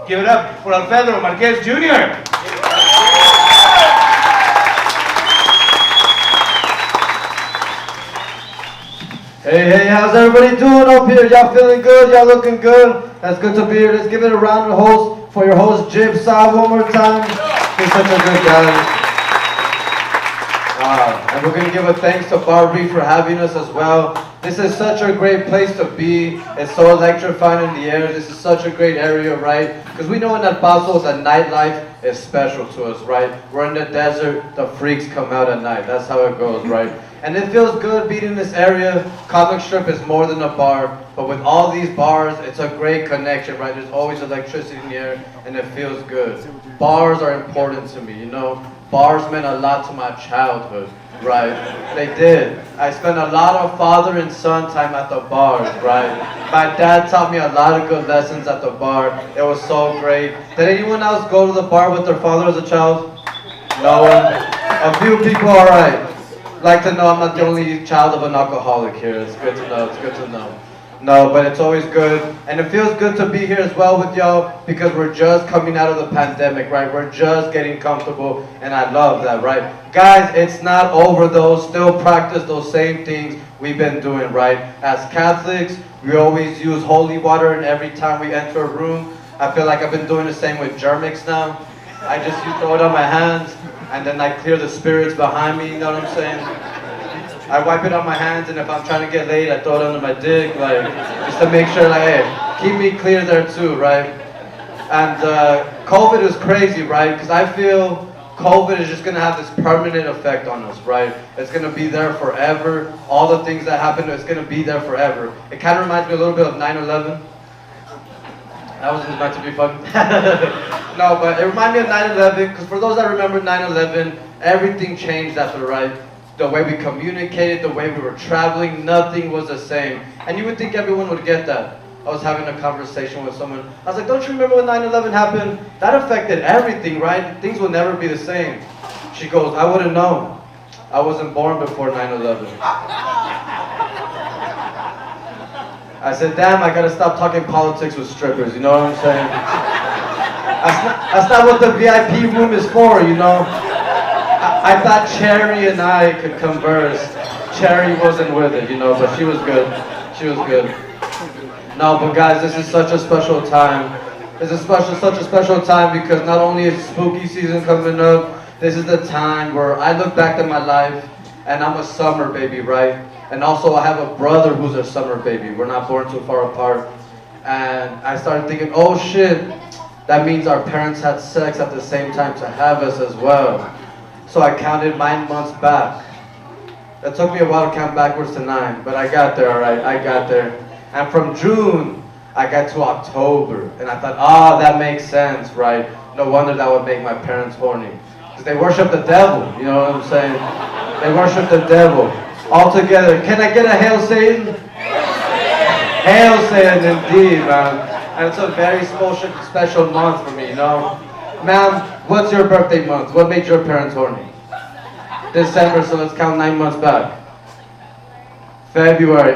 Give it up for Alfredo Marquez Jr. Hey, how's everybody doing up here? Y'all feeling good? Y'all looking good? That's good to be here. Let's give it a round of host for your host, Jib Saab, one more time. He's such a good guy. And we're going to give a thanks to Barbie for having us as well. This is such a great place to be. It's so electrifying in the air. This is such a great area, right? Because we know in El Paso the nightlife is special to us, right? We're in the desert, the freaks come out at night. That's how it goes, right? And it feels good being in this area. Comic Strip is more than a bar, but with all these bars, it's a great connection, right? There's always electricity in the air, and it feels good. Bars are important to me, you know? Bars meant a lot to my childhood, right? They did. I spent a lot of father and son time at the bars, right? My dad taught me a lot of good lessons at the bar. It was so great. Did anyone else go to the bar with their father as a child? No one? A few people, all right. Like to know I'm not the only child of an alcoholic here. It's good to know. It's good to know. No, but it's always good. And it feels good to be here as well with y'all because we're just coming out of the pandemic, right? We're just getting comfortable, and I love that, right? Guys, it's not over though. Still practice those same things we've been doing, right? As Catholics, we always use holy water, and every time we enter a room, I feel like I've been doing the same with Germix now. I just throw it on my hands, and then I clear the spirits behind me, you know what I'm saying? I wipe it on my hands, and if I'm trying to get laid, I throw it under my dick, like, just to make sure, like, hey, keep me clear there too, right? And COVID is crazy, right? Because I feel COVID is just going to have this permanent effect on us, right? It's going to be there forever. All the things that happen, it's going to be there forever. It kind of reminds me a little bit of 9/11. That wasn't meant to be fun. No, but it reminded me of 9/11, because for those that remember 9/11, everything changed after, right? The way we communicated, the way we were traveling, nothing was the same. And you would think everyone would get that. I was having a conversation with someone. I was like, don't you remember when 9/11 happened? That affected everything, right? Things will never be the same. She goes, I wouldn't know. I wasn't born before 9/11. I said, damn, I gotta stop talking politics with strippers, you know what I'm saying? That's not what the VIP room is for, you know? I thought Cherry and I could converse. Cherry wasn't with it, you know, but she was good. She was good. No, but guys, this is such a special time. This is such a special time because not only is spooky season coming up, this is the time where I look back at my life and I'm a summer baby, right? And also I have a brother who's a summer baby. We're not born too far apart. And I started thinking, oh shit, that means our parents had sex at the same time to have us as well. So I counted 9 months back. It took me a while to count backwards to 9, but I got there, all right, I got there. And from June, I got to October, and I thought, ah, that makes sense, right? No wonder that would make my parents horny. Because they worship the devil, you know what I'm saying? They worship the devil. All together, can I get a Hail Satan? Hail Satan, indeed, man. And it's a very special month for me, you know? Ma'am, what's your birthday month? What made your parents horny? December, so let's count 9 months back. February,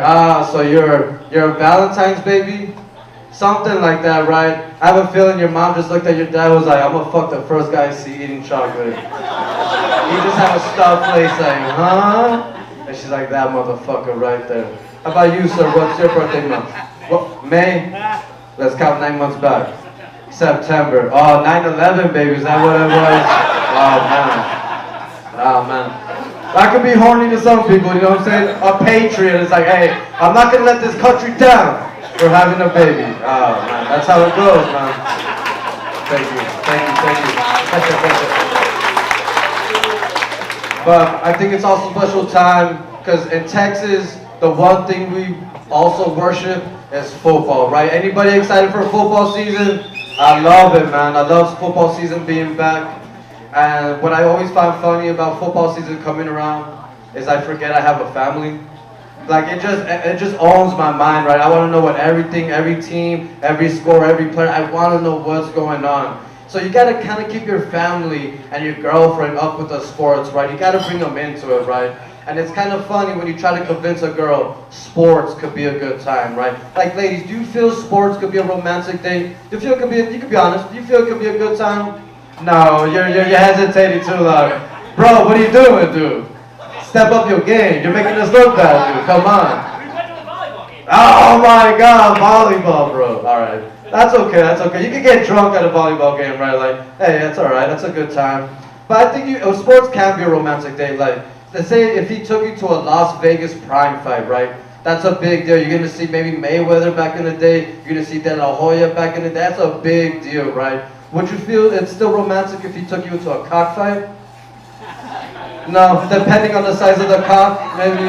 so you're a Valentine's baby? Something like that, right? I have a feeling your mom just looked at your dad and was like, I'm gonna fuck the first guy I see eating chocolate. You just have a stuffed face saying, huh? And she's like, that motherfucker right there. How about you, sir? What's your birthday month? What, May? Let's count 9 months back. September. Oh, 9/11, baby. Is that what it was? Oh, man. Oh, man. I could be horny to some people, you know what I'm saying? A patriot is like, hey, I'm not going to let this country down for having a baby. Oh, man. That's how it goes, man. Thank you. Thank you. Thank you. But I think it's also a special time because in Texas, the one thing we also worship is football, right? Anybody excited for football season? I love it, man. I love football season being back. And what I always find funny about football season coming around is I forget I have a family. Like it just owns my mind, right? I want to know what everything, every team, every score, every player, I want to know what's going on. So you got to kind of keep your family and your girlfriend up with the sports, right? You got to bring them into it, right? And it's kind of funny when you try to convince a girl sports could be a good time, right? Like, ladies, do you feel sports could be a romantic date? Do you feel it could be, you could be honest, do you feel it could be a good time? No, you're hesitating too loud. Bro, what are you doing, dude? Step up your game. You're making us look bad, dude. Come on. We went to a volleyball game. Oh my God, volleyball, bro. All right, that's okay. That's okay. You can get drunk at a volleyball game, right? Like, hey, that's all right. That's a good time. But I think sports can be a romantic date. Like, let's say if he took you to a Las Vegas Prime fight, right? That's a big deal. You're gonna see maybe Mayweather back in the day. You're gonna see De La Hoya back in the day. That's a big deal, right? Would you feel it's still romantic if he took you into a cockfight? No, depending on the size of the cock, maybe.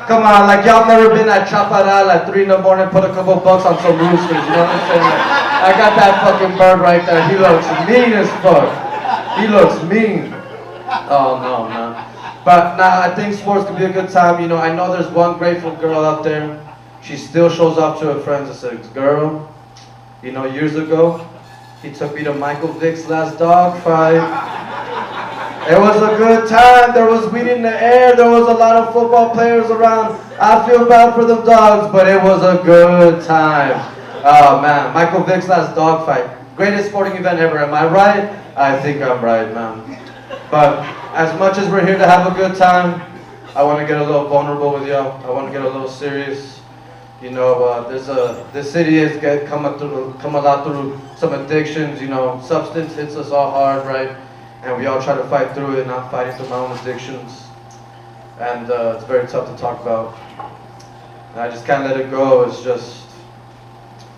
Come on, like y'all never been at Chaparral at 3 in the morning, put a couple bucks on some roosters, you know what I'm saying? Like, I got that fucking bird right there. He looks mean as fuck. He looks mean. Oh no, man. But nah, I think sports could be a good time. You know, I know there's one grateful girl out there. She still shows up to her friends and says, girl, you know, years ago, he took me to Michael Vick's last dog fight. It was a good time. There was weed in the air. There was a lot of football players around. I feel bad for the dogs, but it was a good time. Oh man, Michael Vick's last dog fight. Greatest sporting event ever. Am I right? I think I'm right, man. But as much as we're here to have a good time, I want to get a little vulnerable with y'all. I want to get a little serious. You know, this city has come a lot through some addictions. You know, substance hits us all hard, right? And we all try to fight through it, and I'm fighting through my own addictions. And it's very tough to talk about. And I just can't let it go. It's just,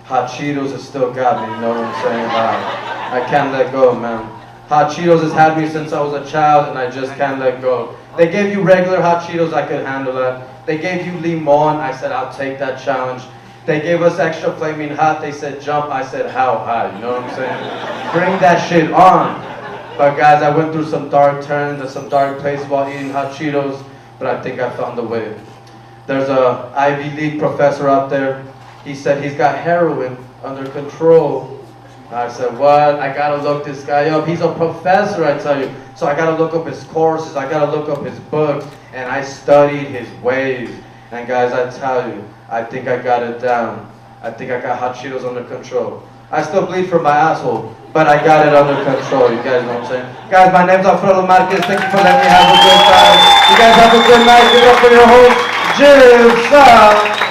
Hot Cheetos has still got me, you know what I'm saying? I can't let go, man. Hot Cheetos has had me since I was a child, and I just can't let go. They gave you regular Hot Cheetos, I could handle that. They gave you limon, I said I'll take that challenge. They gave us extra flaming hot, they said jump, I said how high, you know what I'm saying? Bring that shit on. But guys, I went through some dark turns and some dark places while eating Hot Cheetos, but I think I found a way. There's a Ivy League professor out there. He said he's got heroin under control. I said, what? I gotta look this guy up. He's a professor, I tell you. So I gotta look up his courses, I gotta look up his books, and I studied his ways. And guys, I tell you, I think I got it down. I think I got Hot Cheetos under control. I still bleed from my asshole, but I got it under control, you guys know what I'm saying? Guys, my name's Alfredo Marquez, thank you for letting me have a good time. You guys have a good night, give it up for your host, Jim Sal.